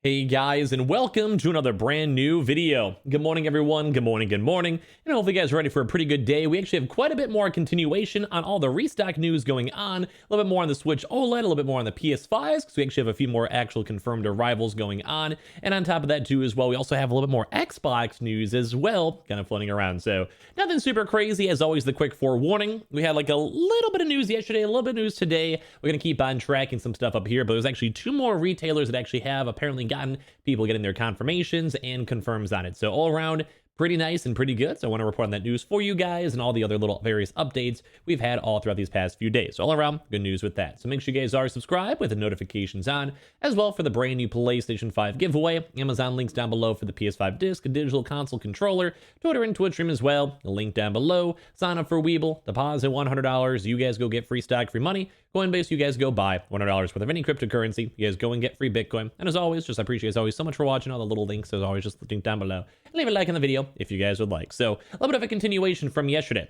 Hey guys, and welcome to another brand new video. Good morning, everyone. Good morning, and hopefully you guys are ready for a pretty good day. We actually have quite a bit more continuation on all the restock news going on, a little bit more on the Switch OLED, a little bit more on the PS5s, because we actually have a few more actual confirmed arrivals going on. And on top of that too as well, we also have a little bit more Xbox news as well, kind of floating around. So nothing super crazy. As always, the quick forewarning. We had like a little bit of news yesterday, a little bit of news today. We're going to keep on tracking some stuff up here, but there's actually two more retailers that actually have apparently gotten people getting their confirmations and confirms on it. So all around, pretty nice and pretty good. So I want to report on that news for you guys and all the other little various updates we've had all throughout these past few days. So all around, good news with that. So make sure you guys are subscribed with the notifications on, as well for the brand new PlayStation 5 giveaway. Amazon links down below for the PS5 disc, a digital console controller, Twitter and Twitch stream as well. The link down below. Sign up for Weeble, deposit $100. You guys go get free stock, free money. Coinbase, you guys go buy $100 worth of any cryptocurrency. You guys go and get free Bitcoin. And as always, just I appreciate you guys always so much for watching. All the little links, as always, just link down below. And leave a like on the video if you guys would like. So a little bit of a continuation from yesterday.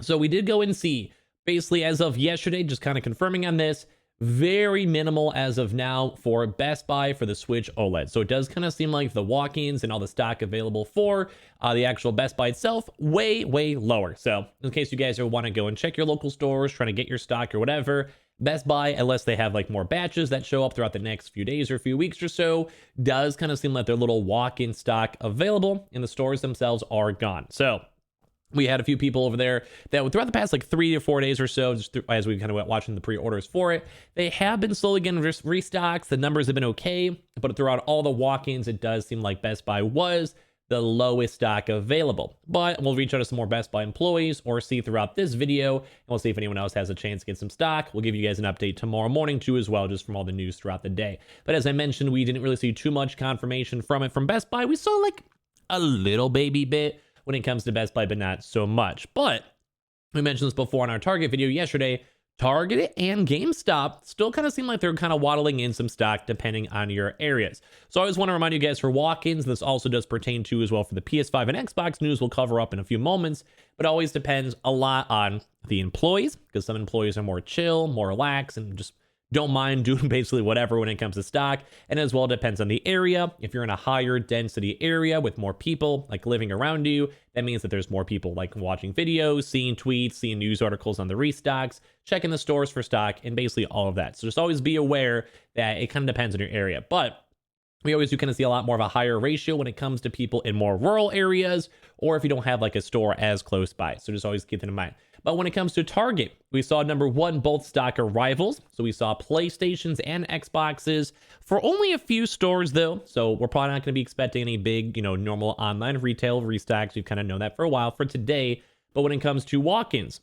So we did go and see, basically as of yesterday, just kind of confirming on this, very minimal as of now for Best Buy for the Switch OLED. So it does kind of seem like the walk-ins and all the stock available for the actual Best Buy itself, way lower. So in case you guys want to go and check your local stores, trying to get your stock or whatever, Best Buy, unless they have like more batches that show up throughout the next few days or a few weeks or so, does kind of seem like their little walk-in stock available and the stores themselves are gone. So we had a few people over there that throughout the past like 3 or 4 days or so, just as we kind of went watching the pre-orders for it, they have been slowly getting restocks. The numbers have been okay, but throughout all the walk-ins, it does seem like Best Buy was the lowest stock available. But we'll reach out to some more Best Buy employees or see throughout this video, and we'll see if anyone else has a chance to get some stock. We'll give you guys an update tomorrow morning too as well, just from all the news throughout the day. But as I mentioned, we didn't really see too much confirmation from it from Best Buy. We saw like a little baby bit when it comes to Best Buy, but not so much. But we mentioned this before on our Target video yesterday. Target and GameStop still kind of seem like they're kind of waddling in some stock depending on your areas. So I always want to remind you guys for walk-ins, this also does pertain to as well for the PS5 and Xbox news we'll cover up in a few moments, but it always depends a lot on the employees, because some employees are more chill, more relaxed, and just don't mind doing basically whatever when it comes to stock. And as well, depends on the area. If you're in a higher density area with more people like living around you, that means that there's more people like watching videos, seeing tweets, seeing news articles on the restocks, checking the stores for stock, and basically all of that. So just always be aware that it kind of depends on your area. But we always do kind of see a lot more of a higher ratio when it comes to people in more rural areas, or if you don't have like a store as close by. So just always keep that in mind. But when it comes to Target, we saw number one, both stock arrivals. So we saw PlayStations and Xboxes for only a few stores though. So we're probably not going to be expecting any big, normal online retail restocks. We've kind of known that for a while for today. But when it comes to walk-ins,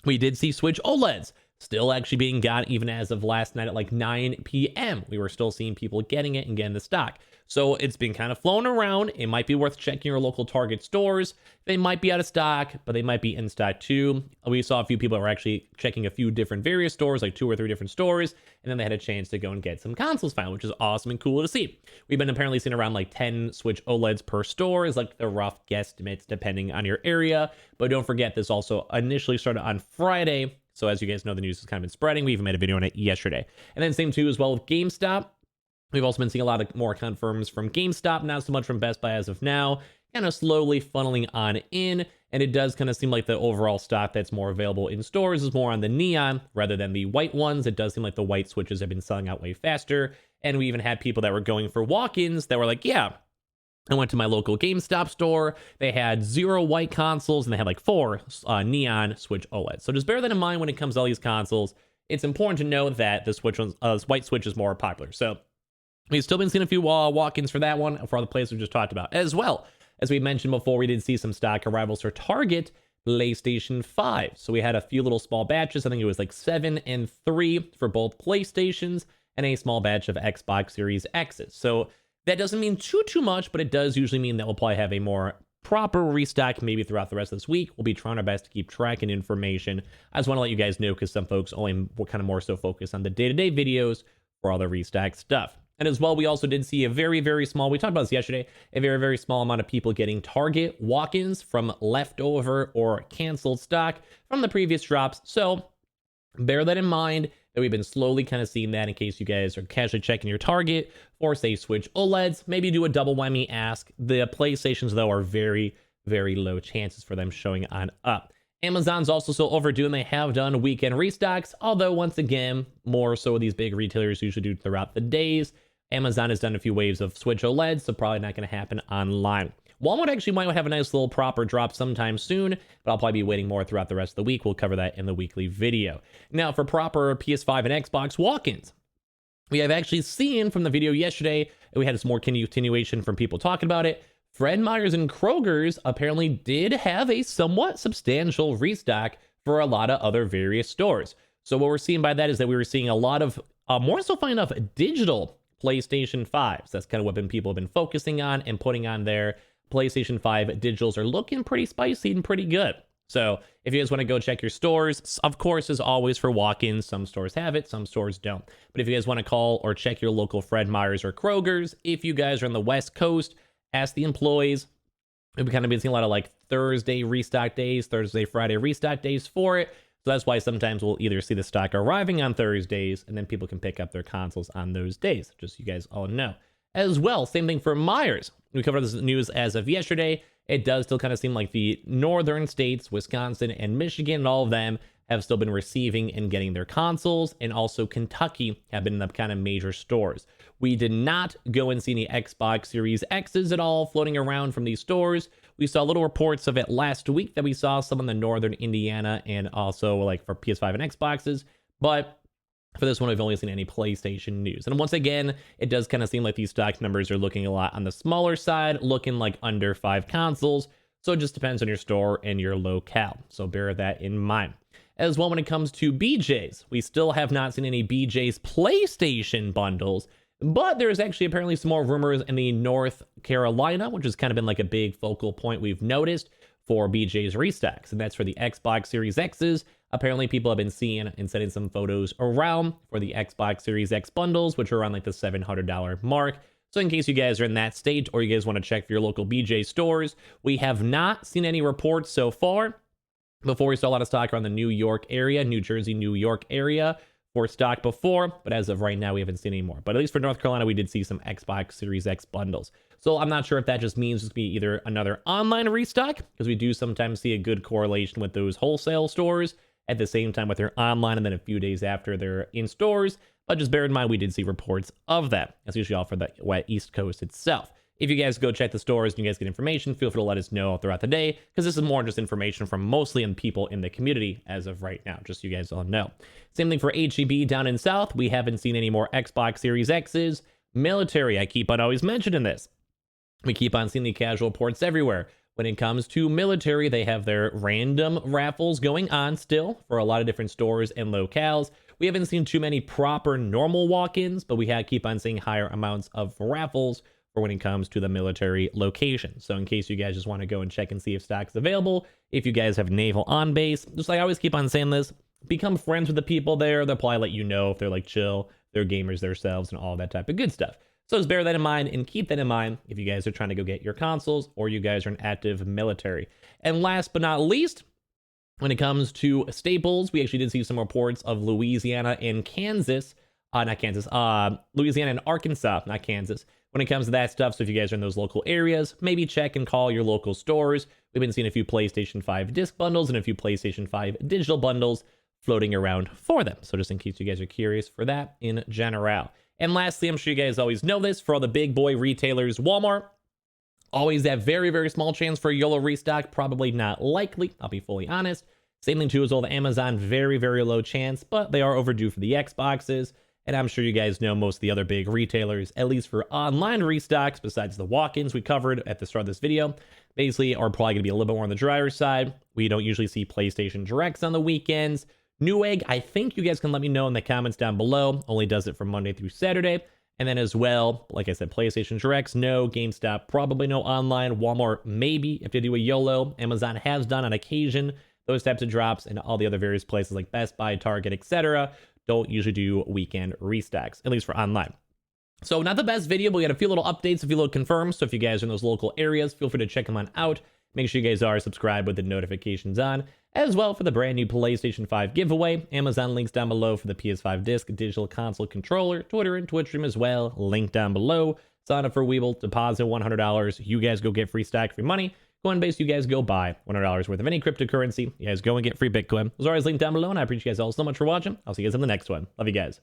we did see Switch OLEDs still actually being got even as of last night at like 9 p.m. We were still seeing people getting it and getting the stock. So it's been kind of flown around. It might be worth checking your local Target stores. They might be out of stock, but they might be in stock too. We saw a few people that were actually checking a few different various stores, like 2 or 3 different stores, and then they had a chance to go and get some consoles found, which is awesome and cool to see. We've been apparently seeing around like 10 Switch OLEDs per store is like the rough guesstimates depending on your area. But don't forget, this also initially started on Friday. So as you guys know, the news has kind of been spreading. We even made a video on it yesterday. And then same too as well with GameStop. We've also been seeing a lot of more confirms from GameStop, not so much from Best Buy as of now, kind of slowly funneling on in. And it does kind of seem like the overall stock that's more available in stores is more on the neon rather than the white ones. It does seem like the white Switches have been selling out way faster. And we even had people that were going for walk-ins that were like, yeah, I went to my local GameStop store. They had 0 white consoles and they had like 4 neon Switch OLED. So just bear that in mind when it comes to all these consoles. It's important to know that the white Switch is more popular. So we've still been seeing a few walk-ins for that one, for all the places we just talked about. As well, as we mentioned before, we did see some stock arrivals for Target PlayStation 5. So we had a few little small batches. I think it was like 7 and 3 for both PlayStations and a small batch of Xbox Series X's. So that doesn't mean too much, but it does usually mean that we'll probably have a more proper restock maybe throughout the rest of this week. We'll be trying our best to keep tracking information. I just want to let you guys know because some folks only kind of more so focus on the day-to-day videos for all the restock stuff. And as well, we also did see a very small, we talked about this yesterday, a very small amount of people getting Target walk-ins from leftover or canceled stock from the previous drops. So bear that in mind. that we've been slowly kind of seeing that in case you guys are casually checking your Target for, say, Switch OLEDs. Maybe do a double whammy ask. The PlayStations, though, are very, very low chances for them showing on up. Amazon's also so overdue, and they have done weekend restocks, although once again, more so these big retailers usually do throughout the days. Amazon has done a few waves of Switch OLEDs, so probably not going to happen online. Walmart actually might have a nice little proper drop sometime soon, but I'll probably be waiting more throughout the rest of the week. We'll cover that in the weekly video. Now, for proper PS5 and Xbox walk-ins, we have actually seen from the video yesterday, and we had some more continuation from people talking about it. Fred Meyer's and Kroger's apparently did have a somewhat substantial restock for a lot of other various stores. So what we're seeing by that is that we were seeing a lot of, more so funny enough, digital PlayStation 5s. That's kind of what people have been focusing on and putting on there. PlayStation 5 digitals are looking pretty spicy and pretty good. So if you guys want to go check your stores, of course, as always for walk-ins, some stores have it, some stores don't. But if you guys want to call or check your local Fred Meyer's or Kroger's, if you guys are on the West Coast, ask the employees. We've kind of been seeing a lot of like Thursday restock days, Thursday, Friday restock days for it. So that's why sometimes we'll either see the stock arriving on Thursdays and then people can pick up their consoles on those days, just so you guys all know. As well, same thing for Myers. We covered this news as of yesterday. It does still kind of seem like the northern states, Wisconsin and Michigan, and all of them have still been receiving and getting their consoles, and also Kentucky have been the kind of major stores. We did not go and see any Xbox Series X's at all floating around from these stores. We saw little reports of it last week that we saw some in the northern Indiana and also like for PS5 and Xboxes, but for this one, we've only seen any PlayStation news. And once again, it does kind of seem like these stock numbers are looking a lot on the smaller side, looking like under 5 consoles. So it just depends on your store and your locale. So bear that in mind. As well, when it comes to BJ's, we still have not seen any BJ's PlayStation bundles, but there's actually apparently some more rumors in the North Carolina, which has kind of been like a big focal point we've noticed for BJ's restocks, and that's for the Xbox Series X's. Apparently, people have been seeing and sending some photos around for the Xbox Series X bundles, which are around like the $700 mark. So in case you guys are in that state or you guys want to check for your local BJ stores, we have not seen any reports so far. Before, we saw a lot of stock around the New York area, New Jersey, New York area for stock before, but as of right now, we haven't seen any more. But at least for North Carolina, we did see some Xbox Series X bundles. So I'm not sure if that just means it's going to be either another online restock, because we do sometimes see a good correlation with those wholesale stores at the same time with their online, and then a few days after they're in stores. But just bear in mind, we did see reports of that. That's usually all for the East Coast itself. If you guys go check the stores and you guys get information, feel free to let us know throughout the day, because this is more just information from mostly in people in the community as of right now, just so you guys all know. Same thing for HEB down in South. We haven't seen any more Xbox Series X's. Military, I keep on always mentioning this. We keep on seeing the casual reports everywhere. When it comes to military, they have their random raffles going on still for a lot of different stores and locales. We haven't seen too many proper normal walk-ins, but we keep on seeing higher amounts of raffles for when it comes to the military location. So in case you guys just want to go and check and see if stock's available, if you guys have naval on base, just like I always keep on saying this, become friends with the people there. They'll probably let you know if they're like chill, they're gamers themselves, and all that type of good stuff. So just bear that in mind and keep that in mind if you guys are trying to go get your consoles or you guys are an active military. And last but not least, when it comes to staples, we actually did see some reports of Louisiana and Kansas, Louisiana and Arkansas, not Kansas, when it comes to that stuff. So if you guys are in those local areas, maybe check and call your local stores. We've been seeing a few PlayStation 5 disc bundles and a few PlayStation 5 digital bundles floating around for them. So just in case you guys are curious for that in general. And lastly, I'm sure you guys always know this, for all the big boy retailers, Walmart, always that very, very small chance for a YOLO restock. Probably not likely, I'll be fully honest. Same thing too as all the Amazon, very, very low chance, but they are overdue for the Xboxes. And I'm sure you guys know most of the other big retailers, at least for online restocks, besides the walk-ins we covered at the start of this video, basically are probably going to be a little bit more on the drier side. We don't usually see PlayStation Directs on the weekends. Newegg, I think you guys can let me know in the comments down below. Only does it from Monday through Saturday. And then as well, like I said, PlayStation Directs, no. GameStop, probably no online. Walmart, maybe, if they do a YOLO. Amazon has done on occasion those types of drops, and all the other various places like Best Buy, Target, etc. don't usually do weekend restocks, at least for online. So not the best video, but we got a few little updates, a few little confirms. So if you guys are in those local areas, feel free to check them on out. Make sure you guys are subscribed with the notifications on. as well for the brand new PlayStation 5 giveaway. Amazon links down below for the PS5 disc, digital console controller, Twitter and Twitch stream as well, link down below. Sign up for Weeble, deposit $100. You guys go get free stack, free money. Coinbase, you guys go buy $100 worth of any cryptocurrency. You guys go and get free Bitcoin. As always, linked down below, and I appreciate you guys all so much for watching. I'll see you guys in the next one. Love you guys.